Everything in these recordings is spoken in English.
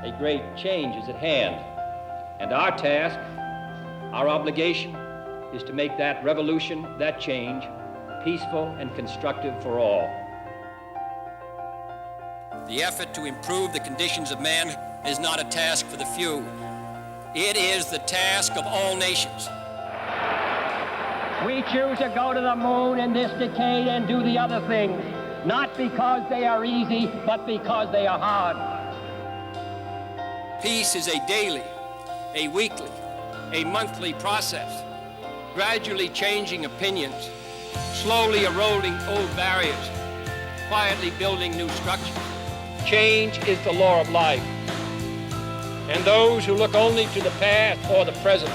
A great change is at hand, and our task, our obligation, is to make that revolution, that change, peaceful and constructive for all. The effort to improve the conditions of man is not a task for the few. It is the task of all nations. We choose to go to the moon in this decade and do the other things, not because they are easy, but because they are hard. Peace is a daily, a weekly, a monthly process, gradually changing opinions, slowly eroding old barriers, quietly building new structures. Change is the law of life, and those who look only to the past or the present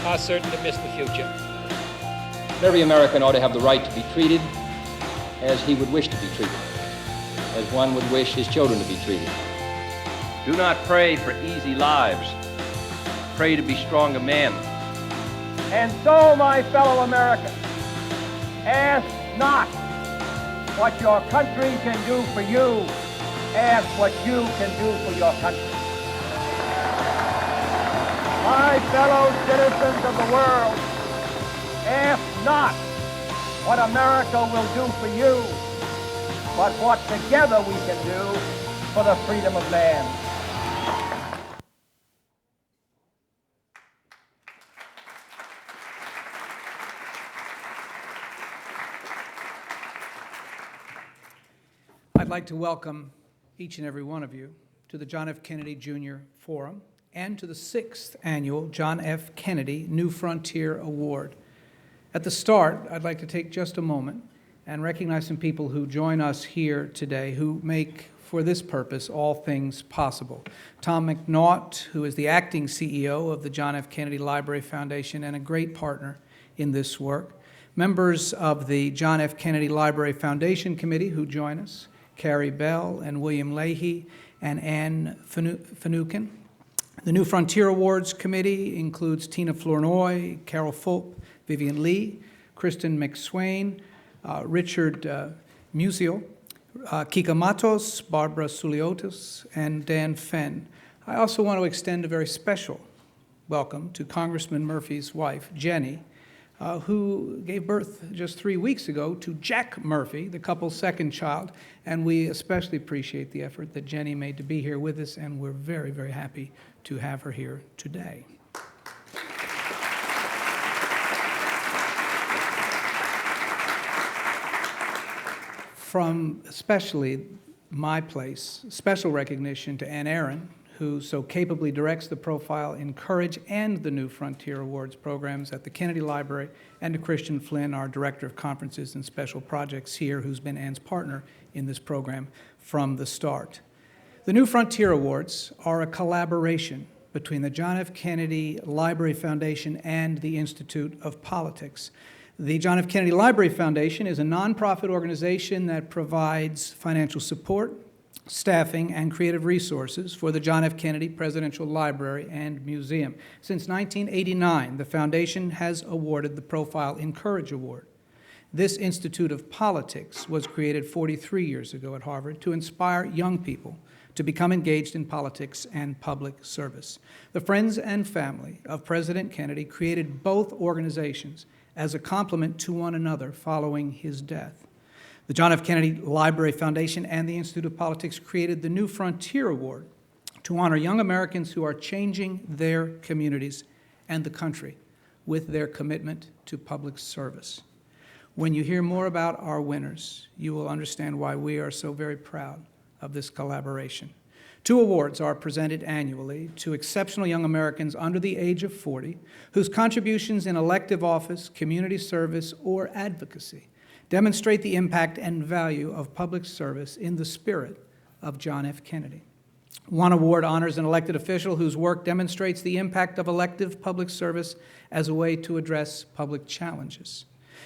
are certain to miss the future. Every American ought to have the right to be treated as he would wish to be treated, as one would wish his children to be treated. Do not pray for easy lives. Pray to be stronger men. And so, my fellow Americans, ask not what your country can do for you, ask what you can do for your country. My fellow citizens of the world, ask not what America will do for you, but what together we can do for the freedom of man. I'd like to welcome each and every one of you to the John F. Kennedy Jr. Forum and to the 6th Annual John F. Kennedy New Frontier Award. At the start, I'd like to take just a moment and recognize some people who join us here today who make, for this purpose, all things possible. Tom McNaught, who is the acting CEO of the John F. Kennedy Library Foundation and a great partner in this work. Members of the John F. Kennedy Library Foundation Committee who join us, Carrie Bell and William Leahy and Ann Finucane. The New Frontier Awards Committee includes Tina Flournoy, Carol Fulp, Vivian Lee, Kristen McSwain, Richard Musial, Kika Matos, Barbara Suliotis, and Dan Fenn. I also want to extend a very special welcome to Congressman Murphy's wife, Jenny, who gave birth just 3 weeks ago to Jack Murphy, the couple's second child, and we especially appreciate the effort that Jenny made to be here with us, and we're very, very happy to have her here today. From especially my place, special recognition to Ann Aaron, who so capably directs the Profile, Encourage, and the New Frontier Awards programs at the Kennedy Library, and to Christian Flynn, our Director of Conferences and Special Projects here, who's been Ann's partner in this program from the start. The New Frontier Awards are a collaboration between the John F. Kennedy Library Foundation and the Institute of Politics. The John F. Kennedy Library Foundation is a nonprofit organization that provides financial support, staffing, and creative resources for the John F. Kennedy Presidential Library and Museum. Since 1989, the foundation has awarded the Profile Encourage Award. This Institute of Politics was created 43 years ago at Harvard to inspire young people to become engaged in politics and public service. The friends and family of President Kennedy created both organizations as a complement to one another following his death. The John F. Kennedy Library Foundation and the Institute of Politics created the New Frontier Award to honor young Americans who are changing their communities and the country with their commitment to public service. When you hear more about our winners, you will understand why we are so very proud of this collaboration. 2 awards are presented annually to exceptional young Americans under the age of 40 whose contributions in elective office, community service, or advocacy demonstrate the impact and value of public service in the spirit of John F. Kennedy. 1 award honors an elected official whose work demonstrates the impact of elective public service as a way to address public challenges.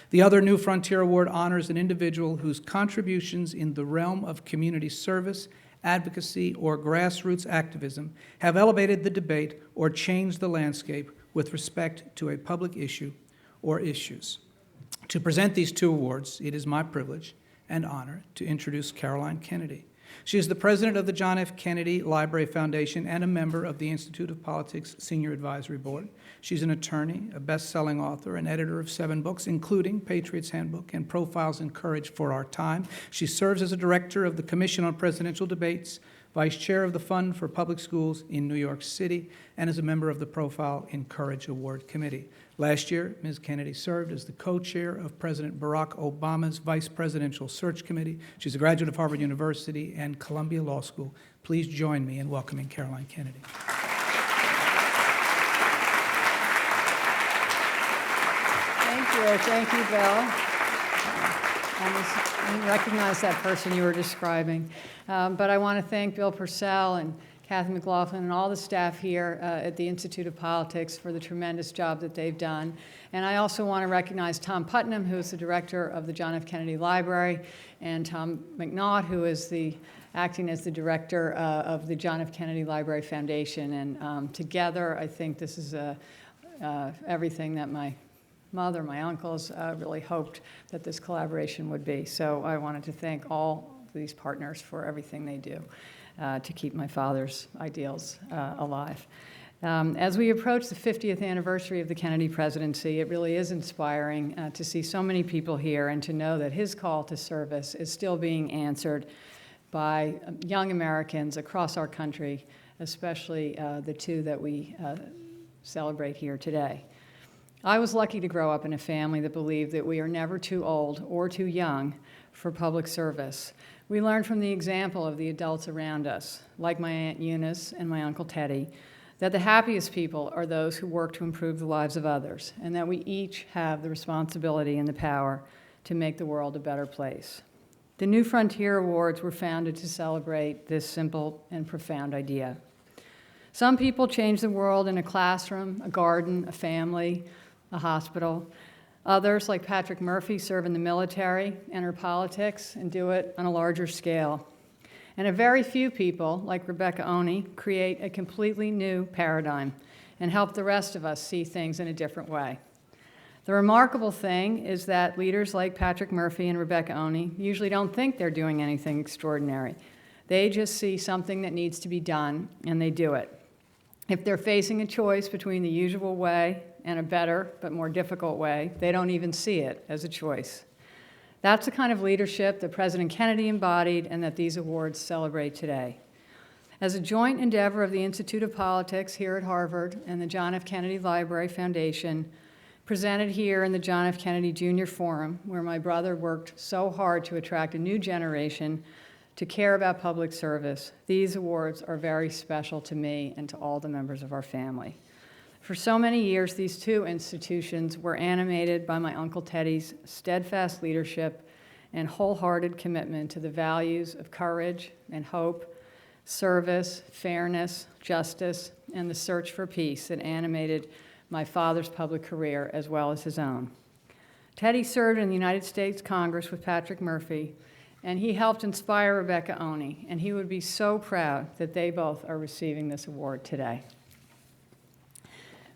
The other New Frontier Award honors an individual whose contributions in the realm of community service, advocacy, or grassroots activism have elevated the debate or changed the landscape with respect to a public issue or issues. To present these 2 awards, it is my privilege and honor to introduce Caroline Kennedy. She is the president of the John F. Kennedy Library Foundation and a member of the Institute of Politics Senior Advisory Board. She's an attorney, a best-selling author, and editor of 7 books, including Patriot's Handbook and Profiles in Courage for Our Time. She serves as a director of the Commission on Presidential Debates, vice chair of the Fund for Public Schools in New York City, and is a member of the Profile in Courage Award Committee. Last year, Ms. Kennedy served as the co-chair of President Barack Obama's Vice Presidential Search Committee. She's a graduate of Harvard University and Columbia Law School. Please join me in welcoming Caroline Kennedy. Thank you, Bill. I didn't recognize that person you were describing. But I want to thank Bill Purcell and Kathy McLaughlin and all the staff here at the Institute of Politics for the tremendous job that they've done. And I also want to recognize Tom Putnam, who is the director of the John F. Kennedy Library, and Tom McNaught, who is acting as the director of the John F. Kennedy Library Foundation. And together, I think this is everything that my mother, my uncles really hoped that this collaboration would be. So I wanted to thank all these partners for everything they do to keep my father's ideals alive. As we approach the 50th anniversary of the Kennedy presidency, it really is inspiring to see so many people here and to know that his call to service is still being answered by young Americans across our country, especially the 2 that we celebrate here today. I was lucky to grow up in a family that believed that we are never too old or too young for public service. We learned from the example of the adults around us, like my Aunt Eunice and my Uncle Teddy, that the happiest people are those who work to improve the lives of others, and that we each have the responsibility and the power to make the world a better place. The New Frontier Awards were founded to celebrate this simple and profound idea. Some people change the world in a classroom, a garden, a family, a hospital. Others, like Patrick Murphy, serve in the military, enter politics, and do it on a larger scale. And a very few people, like Rebecca Onie, create a completely new paradigm and help the rest of us see things in a different way. The remarkable thing is that leaders like Patrick Murphy and Rebecca Onie usually don't think they're doing anything extraordinary. They just see something that needs to be done, and they do it. If they're facing a choice between the usual way and a better but more difficult way, they don't even see it as a choice. That's the kind of leadership that President Kennedy embodied and that these awards celebrate today. As a joint endeavor of the Institute of Politics here at Harvard and the John F. Kennedy Library Foundation, presented here in the John F. Kennedy Jr. Forum, where my brother worked so hard to attract a new generation to care about public service, these awards are very special to me and to all the members of our family. For so many years, these 2 institutions were animated by my Uncle Teddy's steadfast leadership and wholehearted commitment to the values of courage and hope, service, fairness, justice, and the search for peace that animated my father's public career as well as his own. Teddy served in the United States Congress with Patrick Murphy, and he helped inspire Rebecca Onie, and he would be so proud that they both are receiving this award today.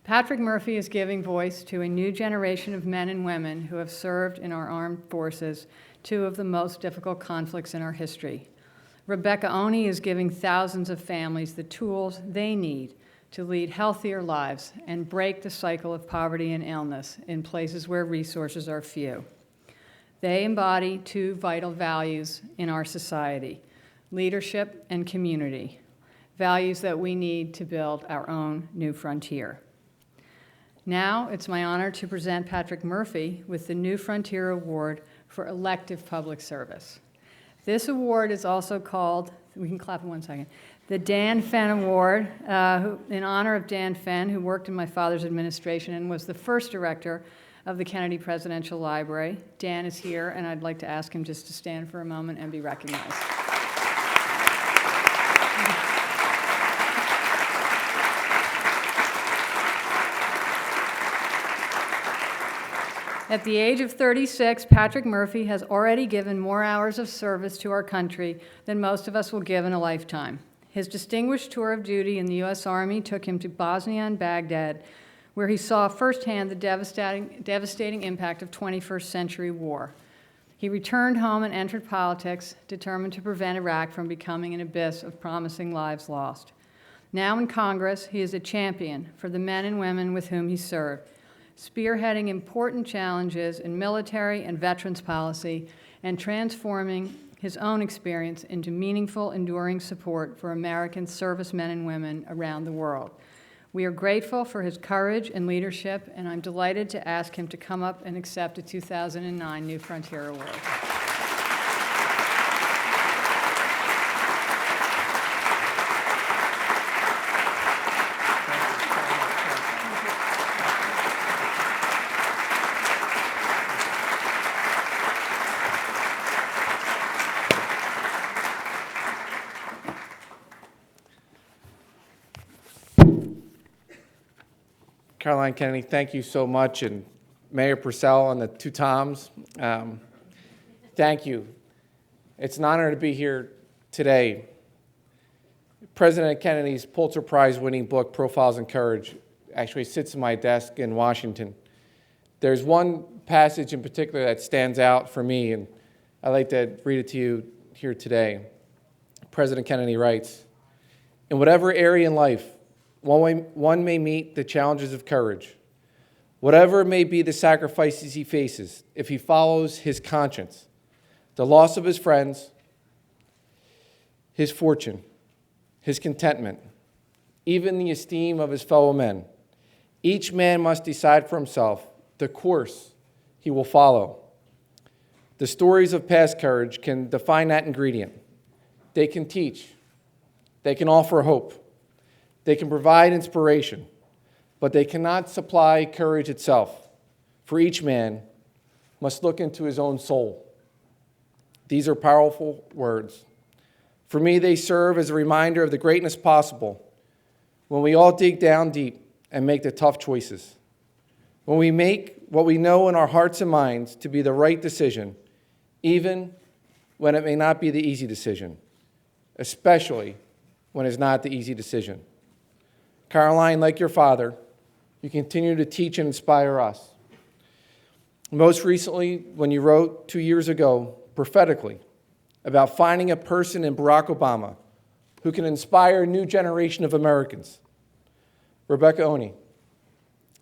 Patrick Murphy is giving voice to a new generation of men and women who have served in our armed forces, 2 of the most difficult conflicts in our history. Rebecca Onie is giving thousands of families the tools they need to lead healthier lives and break the cycle of poverty and illness in places where resources are few. They embody 2 vital values in our society: leadership and community, values that we need to build our own new frontier. Now, it's my honor to present Patrick Murphy with the New Frontier Award for Elective Public Service. This award is also called, we can clap in 1 second, the Dan Fenn Award, in honor of Dan Fenn, who worked in my father's administration and was the first director of the Kennedy Presidential Library. Dan is here, and I'd like to ask him just to stand for a moment and be recognized. At the age of 36, Patrick Murphy has already given more hours of service to our country than most of us will give in a lifetime. His distinguished tour of duty in the U.S. Army took him to Bosnia and Baghdad, where he saw firsthand the devastating impact of 21st century war. He returned home and entered politics, determined to prevent Iraq from becoming an abyss of promising lives lost. Now in Congress, he is a champion for the men and women with whom he served, spearheading important challenges in military and veterans policy and transforming his own experience into meaningful, enduring support for American servicemen and women around the world. We are grateful for his courage and leadership, and I'm delighted to ask him to come up and accept a 2009 New Frontier Award. Caroline Kennedy, thank you so much, and Mayor Purcell and the two Toms, thank you. It's an honor to be here today. President Kennedy's Pulitzer Prize-winning book, Profiles in Courage, actually sits in my desk in Washington. There's one passage in particular that stands out for me, and I'd like to read it to you here today. President Kennedy writes, "In whatever area in life one may meet the challenges of courage, whatever may be the sacrifices he faces, if he follows his conscience, the loss of his friends, his fortune, his contentment, even the esteem of his fellow men, each man must decide for himself the course he will follow. The stories of past courage can define that ingredient. They can teach. They can offer hope. They can provide inspiration, but they cannot supply courage itself, for each man must look into his own soul." These are powerful words. For me, they serve as a reminder of the greatness possible when we all dig down deep and make the tough choices. When we make what we know in our hearts and minds to be the right decision, even when it may not be the easy decision, especially when it's not the easy decision. Caroline, like your father, you continue to teach and inspire us. Most recently, when you wrote 2 years ago, prophetically, about finding a person in Barack Obama who can inspire a new generation of Americans. Rebecca Onie,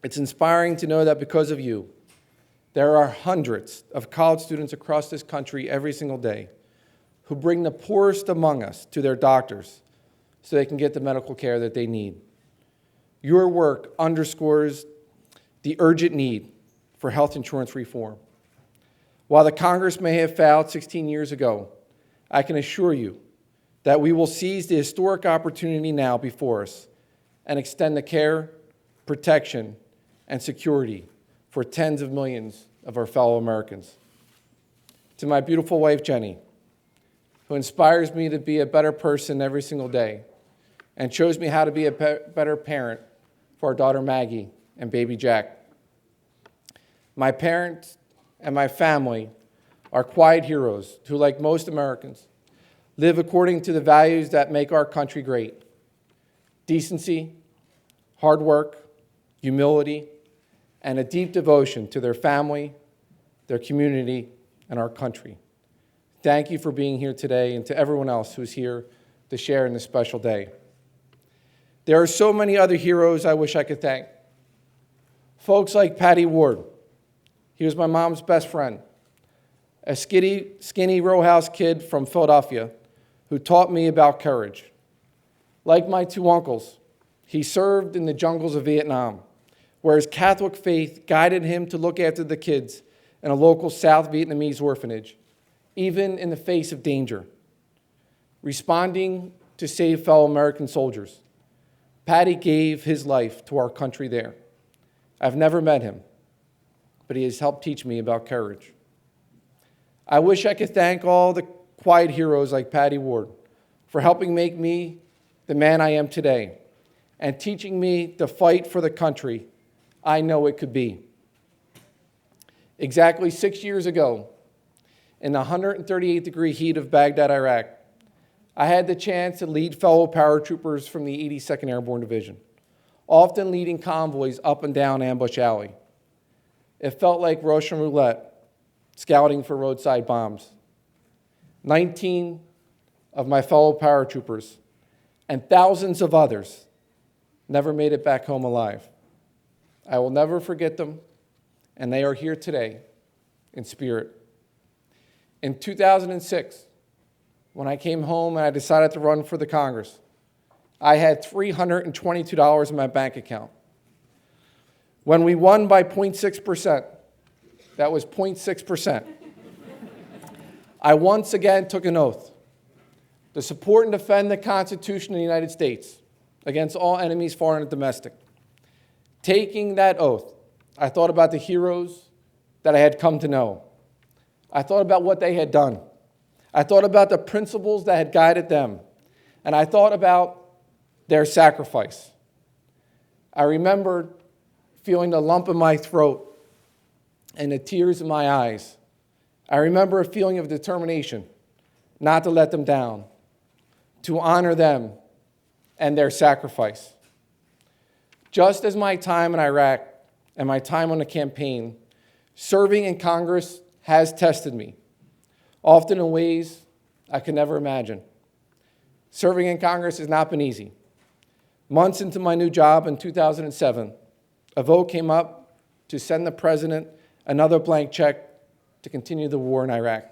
it's inspiring to know that because of you, there are hundreds of college students across this country every single day who bring the poorest among us to their doctors so they can get the medical care that they need. Your work underscores the urgent need for health insurance reform. While the Congress may have failed 16 years ago, I can assure you that we will seize the historic opportunity now before us and extend the care, protection, and security for tens of millions of our fellow Americans. To my beautiful wife, Jenny, who inspires me to be a better person every single day and shows me how to be a better parent for our daughter Maggie and baby Jack. My parents and my family are quiet heroes who, like most Americans, live according to the values that make our country great: decency, hard work, humility, and a deep devotion to their family, their community, and our country. Thank you for being here today, and to everyone else who's here to share in this special day. There are so many other heroes I wish I could thank. Folks like Patty Ward. He was my mom's best friend, a skinny row house kid from Philadelphia who taught me about courage. Like my two uncles, he served in the jungles of Vietnam, where his Catholic faith guided him to look after the kids in a local South Vietnamese orphanage, even in the face of danger, responding to save fellow American soldiers. Patty gave his life to our country there. I've never met him, but he has helped teach me about courage. I wish I could thank all the quiet heroes like Patty Ward for helping make me the man I am today and teaching me to fight for the country I know it could be. Exactly 6 years ago, in the 138-degree heat of Baghdad, Iraq, I had the chance to lead fellow paratroopers from the 82nd Airborne Division, often leading convoys up and down Ambush Alley. It felt like Russian roulette, scouting for roadside bombs. 19 of my fellow paratroopers and thousands of others never made it back home alive. I will never forget them, and they are here today in spirit. In 2006, when I came home and I decided to run for the Congress, I had $322 in my bank account. When we won by 0.6%, that was 0.6%, I once again took an oath to support and defend the Constitution of the United States against all enemies, foreign and domestic. Taking that oath, I thought about the heroes that I had come to know. I thought about what they had done. I thought about the principles that had guided them. And I thought about their sacrifice. I remember feeling the lump in my throat and the tears in my eyes. I remember a feeling of determination not to let them down, to honor them and their sacrifice. Just as my time in Iraq and my time on the campaign, serving in Congress has tested me, often in ways I could never imagine. Serving in Congress has not been easy. Months into my new job in 2007, a vote came up to send the president another blank check to continue the war in Iraq.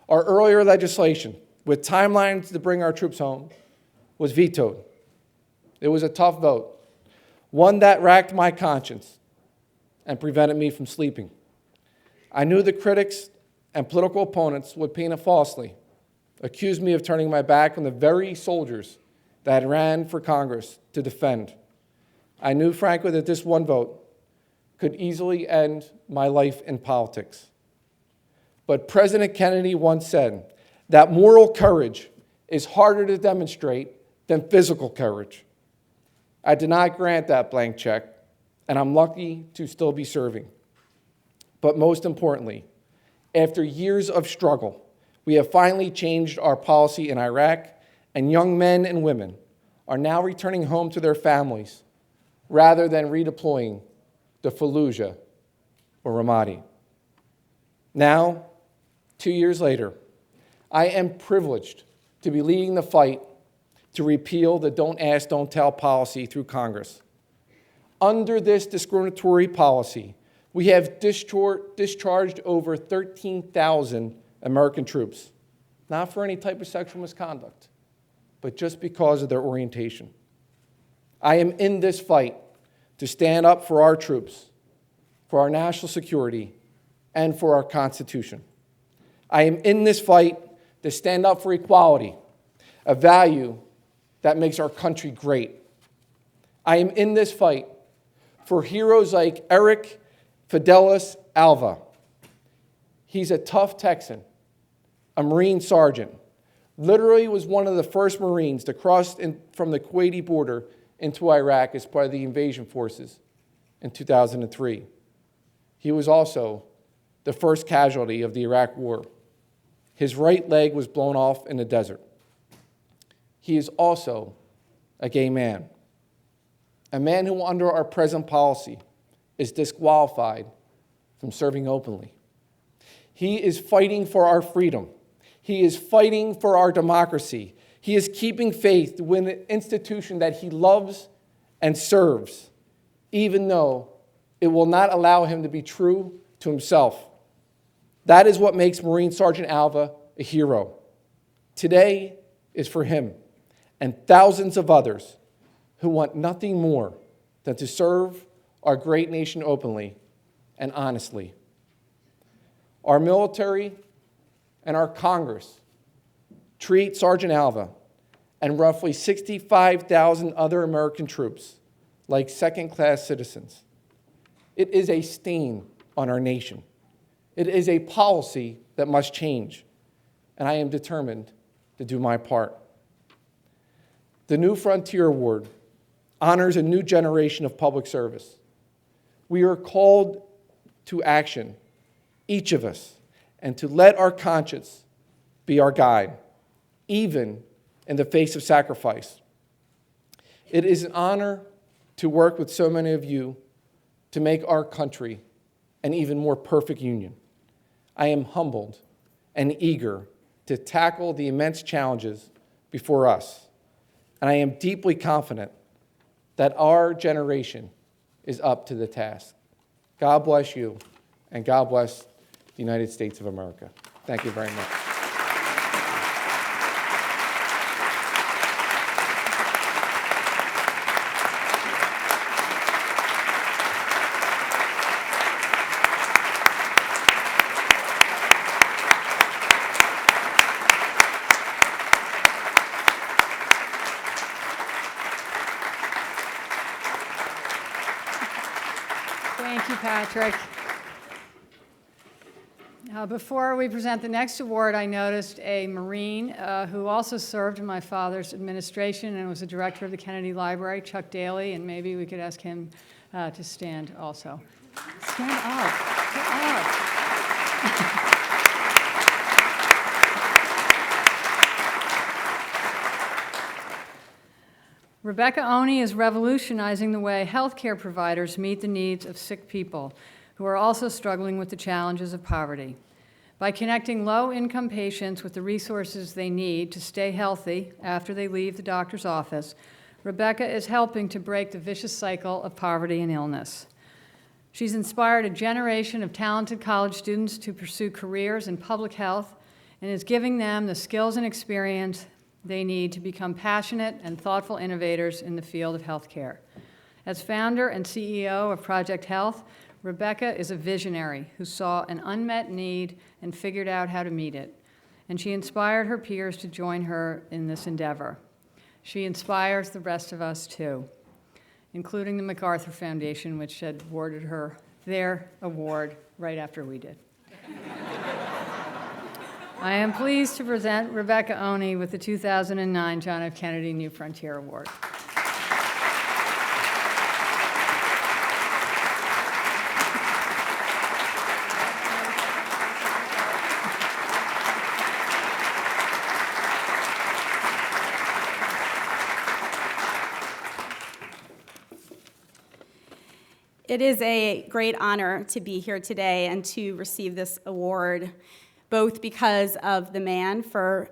Our earlier legislation, with timelines to bring our troops home, was vetoed. It was a tough vote, one that racked my conscience and prevented me from sleeping. I knew the critics and political opponents would paint it falsely, accuse me of turning my back on the very soldiers that ran for Congress to defend. I knew, frankly, that this one vote could easily end my life in politics. But President Kennedy once said that moral courage is harder to demonstrate than physical courage. I did not grant that blank check, and I'm lucky to still be serving. But most importantly, after years of struggle, we have finally changed our policy in Iraq, and young men and women are now returning home to their families rather than redeploying to Fallujah or Ramadi. Now, 2 years later, I am privileged to be leading the fight to repeal the Don't Ask, Don't Tell policy through Congress. Under this discriminatory policy, we have discharged over 13,000 American troops, not for any type of sexual misconduct, but just because of their orientation. I am in this fight to stand up for our troops, for our national security, and for our Constitution. I am in this fight to stand up for equality, a value that makes our country great. I am in this fight for heroes like Eric Fidelis Alva. He's a tough Texan, a Marine sergeant, literally was one of the first Marines to cross from the Kuwaiti border into Iraq as part of the invasion forces in 2003. He was also the first casualty of the Iraq War. His right leg was blown off in the desert. He is also a gay man, a man who under our present policy is disqualified from serving openly. He is fighting for our freedom. He is fighting for our democracy. He is keeping faith with an institution that he loves and serves, even though it will not allow him to be true to himself. That is what makes Marine Sergeant Alva a hero. Today is for him and thousands of others who want nothing more than to serve our great nation openly and honestly. Our military and our Congress treat Sergeant Alva and roughly 65,000 other American troops like second-class citizens. It is a stain on our nation. It is a policy that must change, and I am determined to do my part. The New Frontier Award honors a new generation of public service. We are called to action, each of us, and to let our conscience be our guide, even in the face of sacrifice. It is an honor to work with so many of you to make our country an even more perfect union. I am humbled and eager to tackle the immense challenges before us, and I am deeply confident that our generation is up to the task. God bless you, and God bless the United States of America. Thank you very much. Thank you, Patrick. Before we present the next award, I noticed a Marine who also served in my father's administration and was the director of the Kennedy Library, Chuck Daly, and maybe we could ask him to stand also. Stand up. Get up. Rebecca Onie is revolutionizing the way healthcare providers meet the needs of sick people who are also struggling with the challenges of poverty. By connecting low-income patients with the resources they need to stay healthy after they leave the doctor's office, Rebecca is helping to break the vicious cycle of poverty and illness. She's inspired a generation of talented college students to pursue careers in public health and is giving them the skills and experience they need to become passionate and thoughtful innovators in the field of healthcare. As founder and CEO of Project Health, Rebecca is a visionary who saw an unmet need and figured out how to meet it. And she inspired her peers to join her in this endeavor. She inspires the rest of us too, including the MacArthur Foundation, which had awarded her their award right after we did. I am pleased to present Rebecca Onie with the 2009 John F. Kennedy New Frontier Award. It is a great honor to be here today and to receive this award, both because of the man for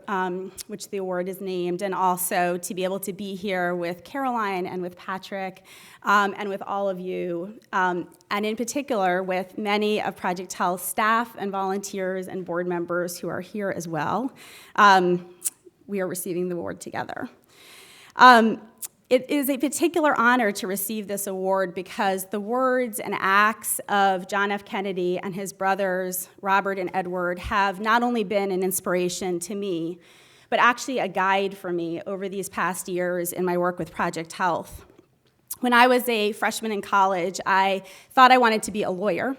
which the award is named, and also to be able to be here with Caroline and with Patrick and with all of you, and in particular with many of Project Health staff and volunteers and board members who are here as well. We are receiving the award together. It is a particular honor to receive this award because the words and acts of John F. Kennedy and his brothers, Robert and Edward, have not only been an inspiration to me, but actually a guide for me over these past years in my work with Project Health. When I was a freshman in college, I thought I wanted to be a lawyer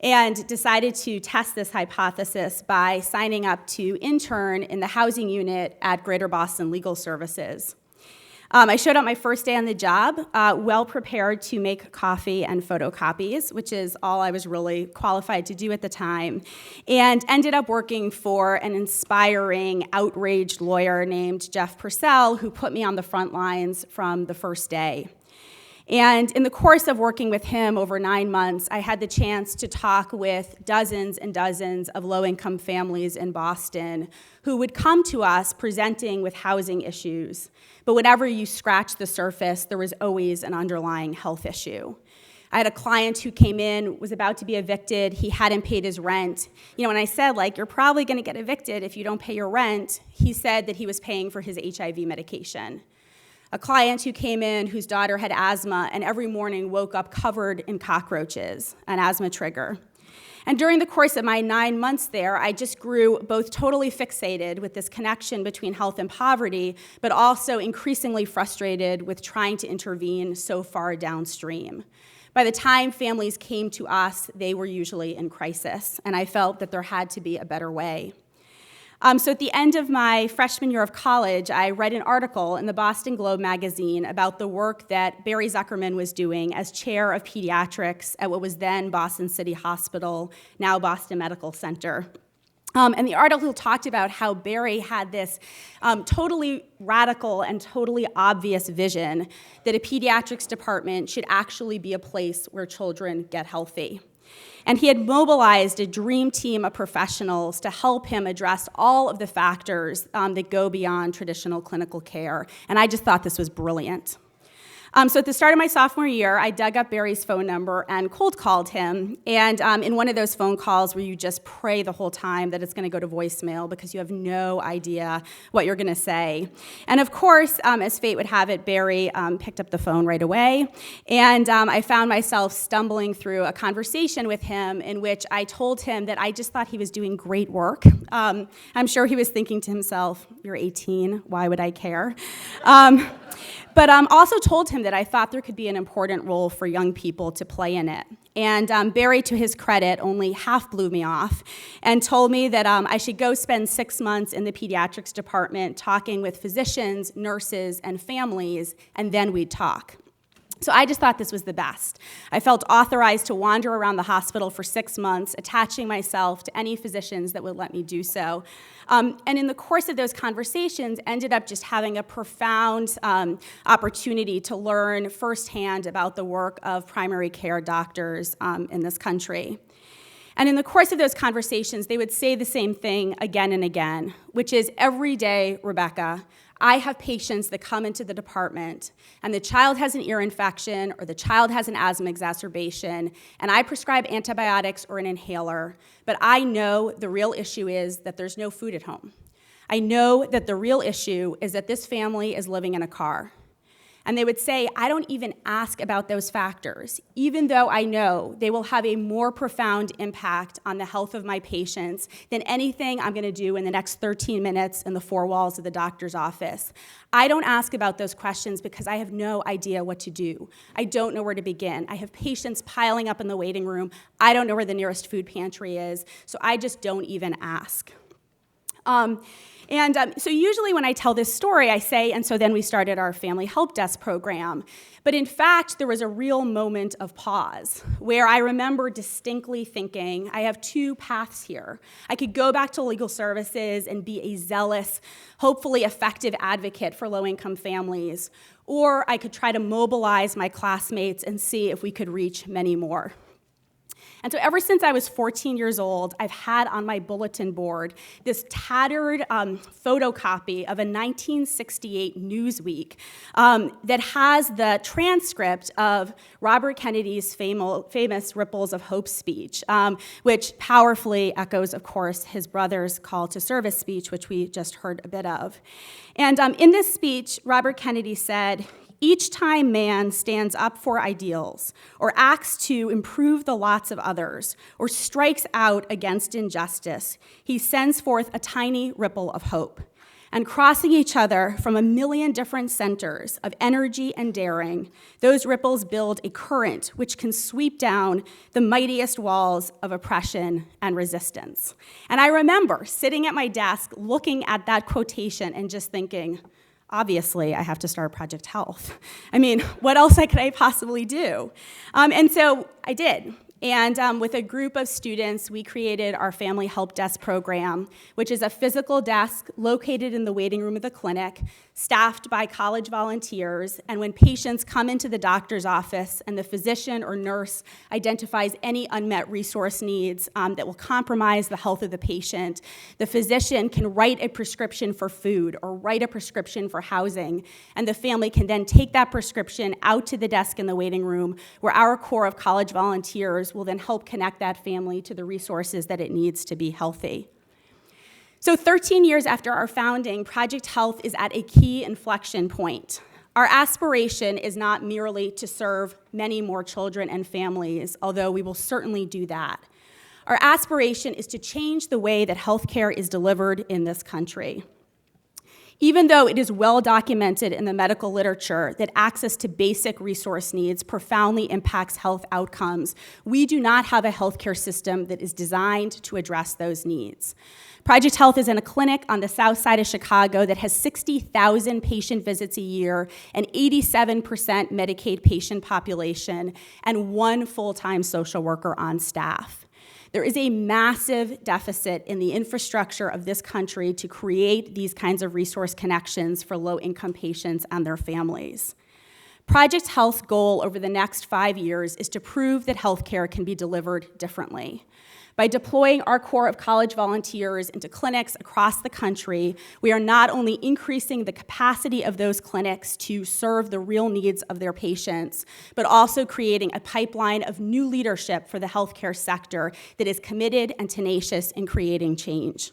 and decided to test this hypothesis by signing up to intern in the housing unit at Greater Boston Legal Services. I showed up my first day on the job, well prepared to make coffee and photocopies, which is all I was really qualified to do at the time, and ended up working for an inspiring, outraged lawyer named Jeff Purcell, who put me on the front lines from the first day. And in the course of working with him over 9 months, I had the chance to talk with dozens and dozens of low-income families in Boston who would come to us presenting with housing issues. But whenever you scratch the surface, there was always an underlying health issue. I had a client who came in, was about to be evicted. He hadn't paid his rent. When I said, you're probably going to get evicted if you don't pay your rent, he said that he was paying for his HIV medication. A client who came in whose daughter had asthma and every morning woke up covered in cockroaches, an asthma trigger. And during the course of my 9 months there, I just grew both totally fixated with this connection between health and poverty, but also increasingly frustrated with trying to intervene so far downstream. By the time families came to us, they were usually in crisis, and I felt that there had to be a better way. So at the end of my freshman year of college, I read an article in the Boston Globe magazine about the work that Barry Zuckerman was doing as chair of pediatrics at what was then Boston City Hospital, now Boston Medical Center. And the article talked about how Barry had this totally radical and totally obvious vision that a pediatrics department should actually be a place where children get healthy. And he had mobilized a dream team of professionals to help him address all of the factors that go beyond traditional clinical care. And I just thought this was brilliant. So at the start of my sophomore year, I dug up Barry's phone number and cold called him. And in one of those phone calls where you just pray the whole time that it's going to go to voicemail because you have no idea what you're going to say. And of course, as fate would have it, Barry picked up the phone right away. And I found myself stumbling through a conversation with him in which I told him that I just thought he was doing great work. I'm sure he was thinking to himself, "You're 18, why would I care?" But also told him that I thought there could be an important role for young people to play in it. And Barry, to his credit, only half blew me off and told me that I should go spend 6 months in the pediatrics department talking with physicians, nurses, and families, and then we'd talk. So I just thought this was the best. I felt authorized to wander around the hospital for 6 months, attaching myself to any physicians that would let me do so. And in the course of those conversations, ended up just having a profound opportunity to learn firsthand about the work of primary care doctors in this country. And in the course of those conversations, they would say the same thing again and again, which is, every day, Rebecca, I have patients that come into the department, and the child has an ear infection or the child has an asthma exacerbation, and I prescribe antibiotics or an inhaler, but I know the real issue is that there's no food at home. I know that the real issue is that this family is living in a car. And they would say, I don't even ask about those factors, even though I know they will have a more profound impact on the health of my patients than anything I'm going to do in the next 13 minutes in the four walls of the doctor's office. I don't ask about those questions because I have no idea what to do. I don't know where to begin. I have patients piling up in the waiting room. I don't know where the nearest food pantry is, so I just don't even ask. So usually when I tell this story, I say, and so then we started our family help desk program. But in fact, there was a real moment of pause where I remember distinctly thinking, I have two paths here. I could go back to legal services and be a zealous, hopefully effective advocate for low-income families, or I could try to mobilize my classmates and see if we could reach many more. And so ever since I was 14 years old, I've had on my bulletin board this tattered photocopy of a 1968 Newsweek that has the transcript of Robert Kennedy's famous Ripples of Hope speech, which powerfully echoes, of course, his brother's call to service speech, which we just heard a bit of. And in this speech, Robert Kennedy said, "Each time man stands up for ideals, or acts to improve the lots of others, or strikes out against injustice, he sends forth a tiny ripple of hope. And crossing each other from a million different centers of energy and daring, those ripples build a current which can sweep down the mightiest walls of oppression and resistance." And I remember sitting at my desk looking at that quotation and just thinking, obviously, I have to start Project Health. I mean, what else could I possibly do? And so I did. And with a group of students, we created our Family Help Desk program, which is a physical desk located in the waiting room of the clinic, staffed by college volunteers. And when patients come into the doctor's office and the physician or nurse identifies any unmet resource needs that will compromise the health of the patient, the physician can write a prescription for food or write a prescription for housing, and the family can then take that prescription out to the desk in the waiting room, where our core of college volunteers will then help connect that family to the resources that it needs to be healthy. So 13 years after our founding, Project Health is at a key inflection point. Our aspiration is not merely to serve many more children and families, although we will certainly do that. Our aspiration is to change the way that healthcare is delivered in this country. Even though it is well documented in the medical literature that access to basic resource needs profoundly impacts health outcomes, we do not have a healthcare system that is designed to address those needs. Project Health is in a clinic on the south side of Chicago that has 60,000 patient visits a year, an 87% Medicaid patient population, and one full-time social worker on staff. There is a massive deficit in the infrastructure of this country to create these kinds of resource connections for low-income patients and their families. Project Health's goal over the next 5 years is to prove that healthcare can be delivered differently. By deploying our corps of college volunteers into clinics across the country, we are not only increasing the capacity of those clinics to serve the real needs of their patients, but also creating a pipeline of new leadership for the healthcare sector that is committed and tenacious in creating change.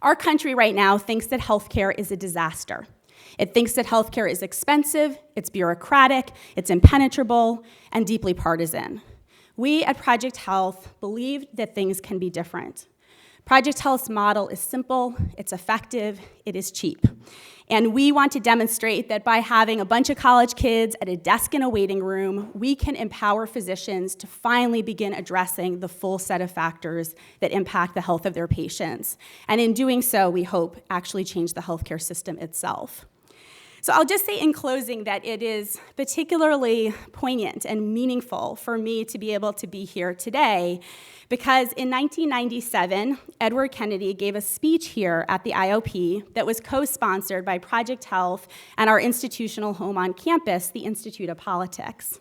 Our country right now thinks that healthcare is a disaster. It thinks that healthcare is expensive, it's bureaucratic, it's impenetrable, and deeply partisan. We at Project Health believe that things can be different. Project Health's model is simple, it's effective, it is cheap. And we want to demonstrate that by having a bunch of college kids at a desk in a waiting room, we can empower physicians to finally begin addressing the full set of factors that impact the health of their patients. And in doing so, we hope actually change the healthcare system itself. So I'll just say in closing that it is particularly poignant and meaningful for me to be able to be here today because in 1997, Edward Kennedy gave a speech here at the IOP that was co-sponsored by Project Health and our institutional home on campus, the Institute of Politics.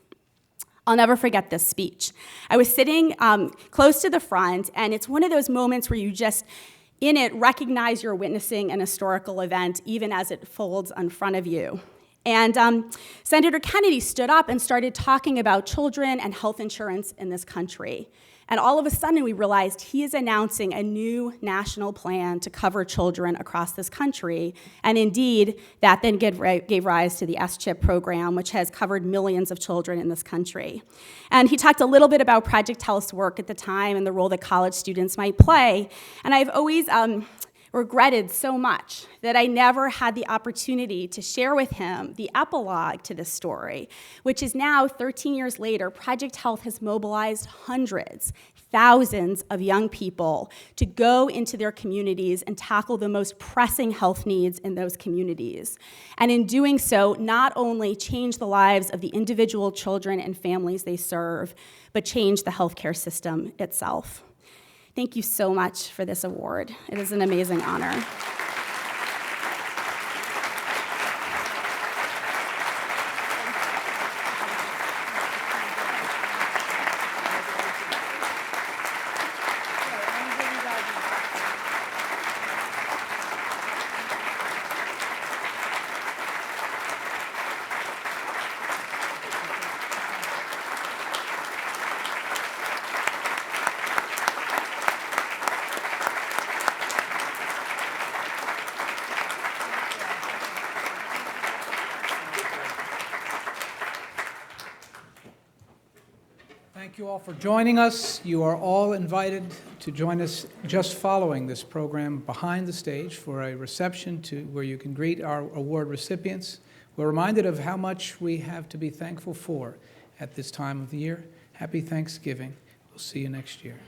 I'll never forget this speech. I was sitting close to the front, and it's one of those moments where you just in it, recognize you're witnessing an historical event even as it folds in front of you. And Senator Kennedy stood up and started talking about children and health insurance in this country. And all of a sudden, we realized he is announcing a new national plan to cover children across this country. And indeed, that then gave rise to the S-CHIP program, which has covered millions of children in this country. And he talked a little bit about Project Health's work at the time and the role that college students might play. And I've always regretted so much that I never had the opportunity to share with him the epilogue to this story, which is now, 13 years later, Project Health has mobilized hundreds, thousands of young people to go into their communities and tackle the most pressing health needs in those communities. And in doing so, not only change the lives of the individual children and families they serve, but change the healthcare system itself. Thank you so much for this award. It is an amazing honor. Thank you all for joining us. You are all invited to join us just following this program behind the stage for a reception where you can greet our award recipients. We're reminded of how much we have to be thankful for at this time of the year. Happy Thanksgiving. We'll see you next year.